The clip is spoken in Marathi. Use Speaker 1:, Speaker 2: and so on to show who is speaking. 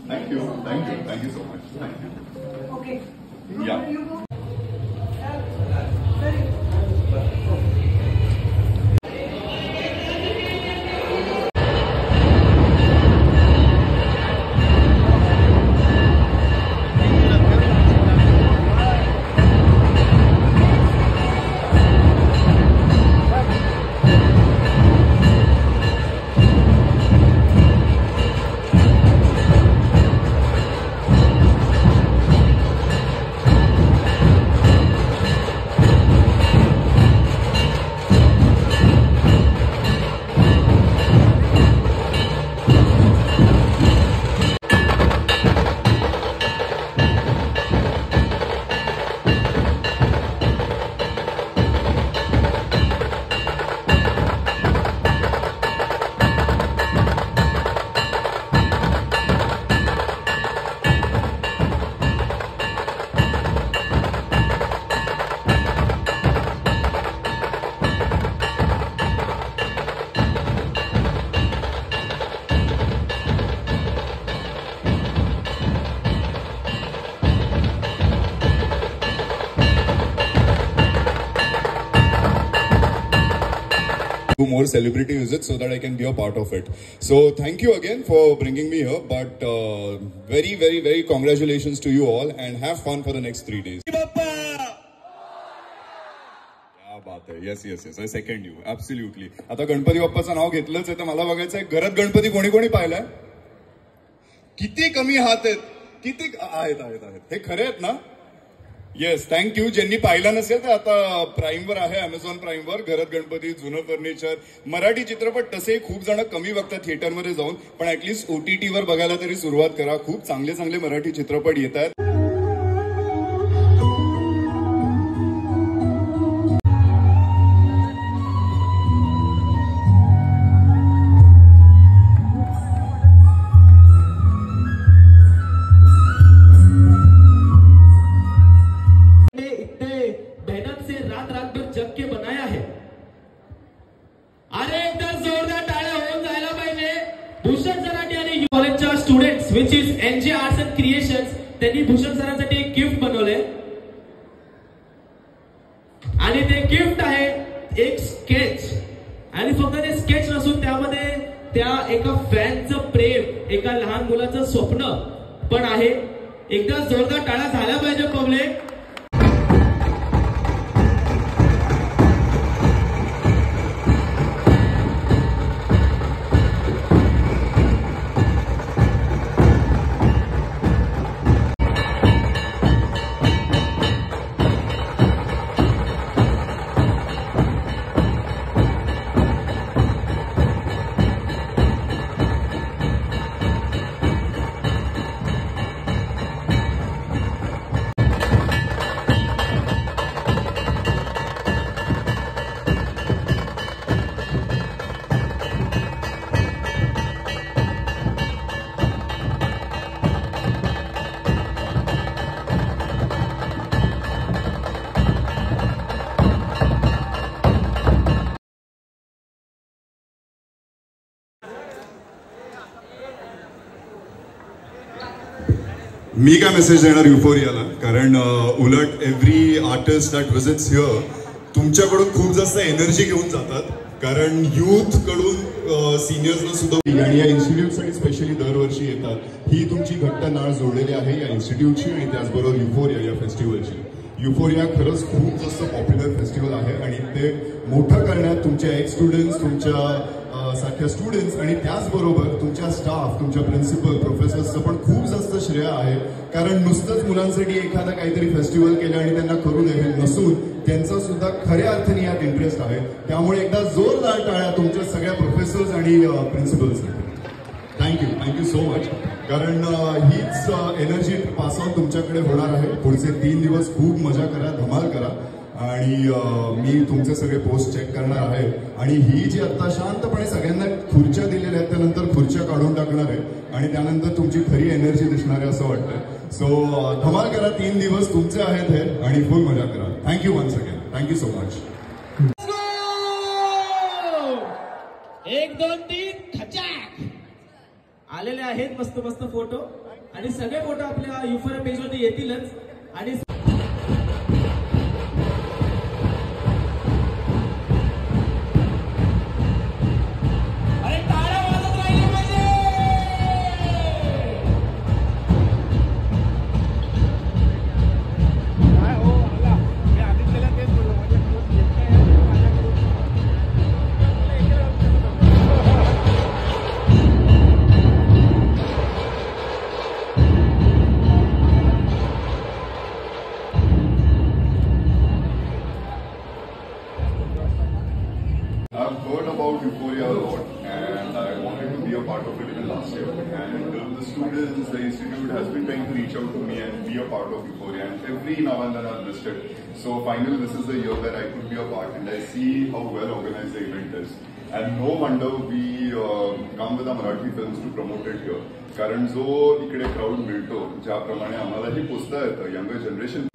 Speaker 1: Thank you so much. Thank you.
Speaker 2: Okay.
Speaker 1: Yeah.
Speaker 2: You go.
Speaker 1: More celebrity visits so that I can be a part of it. So thank you again for bringing me here, but very, very, very congratulations to you all and have fun for the next 3 days. Yes, I second you. Absolutely. आता गणपती बाप्पाचं नाव घेतलंच आहे तर मला बघायचं आहे घरात गणपती कोणी कोणी पाहिलाय? किती कमी हात आहेत? किती आहेत हे खरे आहेत ना? Yes, thank you. ज्यांनी पाहिला नसेल तर आता प्राईमवर आहे, अमेझॉन प्राईमवर घरात गणपती, जुनं फर्निचर. मराठी चित्रपट तसे खूप जण कमी बघतात थिएटरमध्ये जाऊन, पण ऍटलीस्ट OTT वर बघायला तरी सुरुवात करा. खूप चांगले चांगले मराठी चित्रपट येत आहेत.
Speaker 3: भूषण सरांनी आणि कॉलेजच्या students which is NJ arts and creations त्यांनी भूषण सरांसाठी एक गिफ्ट बनवले आणि ते गिफ्ट आहे एक स्केच. आणि फक्त ते स्केच नसून त्यामध्ये त्या एका फॅनचं प्रेम, एका लहान मुलाचं स्वप्न पण आहे. एकदा जोरदार टाळ्या झाल्या पाहिजे पब्लिक.
Speaker 1: मी काय मेसेज देणार युफोरियाला, कारण उलट every artist that visits here तुमच्याकडून खूप जास्त एनर्जी घेऊन जातात, कारण यूथ कडून सिनियर्सना सुद्धा आणि या इन्स्टिट्यूटसाठी स्पेशली दरवर्षी येतात. ही तुमची घट्ट नाळ जोडलेली आहे या इन्स्टिट्यूटची आणि त्याचबरोबर युफोरिया या फेस्टिवलची. युफोरिया खरंच खूप जास्त पॉप्युलर फेस्टिवल आहे आणि ते मोठं करण्यात तुमचे एक्स स्टुडंट्स, तुमच्या सारख्या स्टुडंट्स आणि त्याचबरोबर तुमच्या स्टाफ, तुमच्या प्रिन्सिपल, प्रोफेसर्सचं पण खूप जास्त श्रेय आहे. कारण नुसतंच मुलांसाठी एखादा काहीतरी फेस्टिवल केलं आणि त्यांना करू द्यावे नसून त्यांचा सुद्धा खऱ्या अर्थाने यात इंटरेस्ट आहे. त्यामुळे एकदा जोरदार टाळ्या तुमच्या सगळ्या प्रोफेसर्स आणि प्रिन्सिपल्ससाठी. Thank you so much. कारण हीच एनर्जी पास ऑन तुमच्याकडे होणार आहे. पुढचे 3 दिवस खूप मजा करा, धमाल करा आणि मी तुमचे सगळे पोस्ट चेक करणार आहे. आणि ही जी आता शांतपणे सगळ्यांना खुर्च्या दिलेल्या आहेत त्यानंतर खुर्च्या काढून टाकणार आहे आणि त्यानंतर तुमची खरी एनर्जी दिसणार आहे असं वाटतंय. सो धमाल करा, 3 दिवस तुमचे आहेत हे आणि फुल मजा करा. Thank you once again. Thank you so much.
Speaker 3: 1 2 3 खचाक आलेले आहेत मस्त मस्त फोटो. आणि सगळे फोटो आपल्या युफोरिया पेजवरती येतीलच. आणि
Speaker 1: I've heard about Euphoria a lot, and I wanted to be a part of it even last year. And the students, the institute has been trying to reach out to me and be a part of Euphoria. And every now and then I've missed it. So finally, this is the year where I could be a part, and I see how well organized the event is. And no wonder we come with our Marathi films to promote it here. कारण जो इकडे क्राऊड मिळतो ज्याप्रमाणे आम्हालाही पोचता येतं यंगर जनरेशन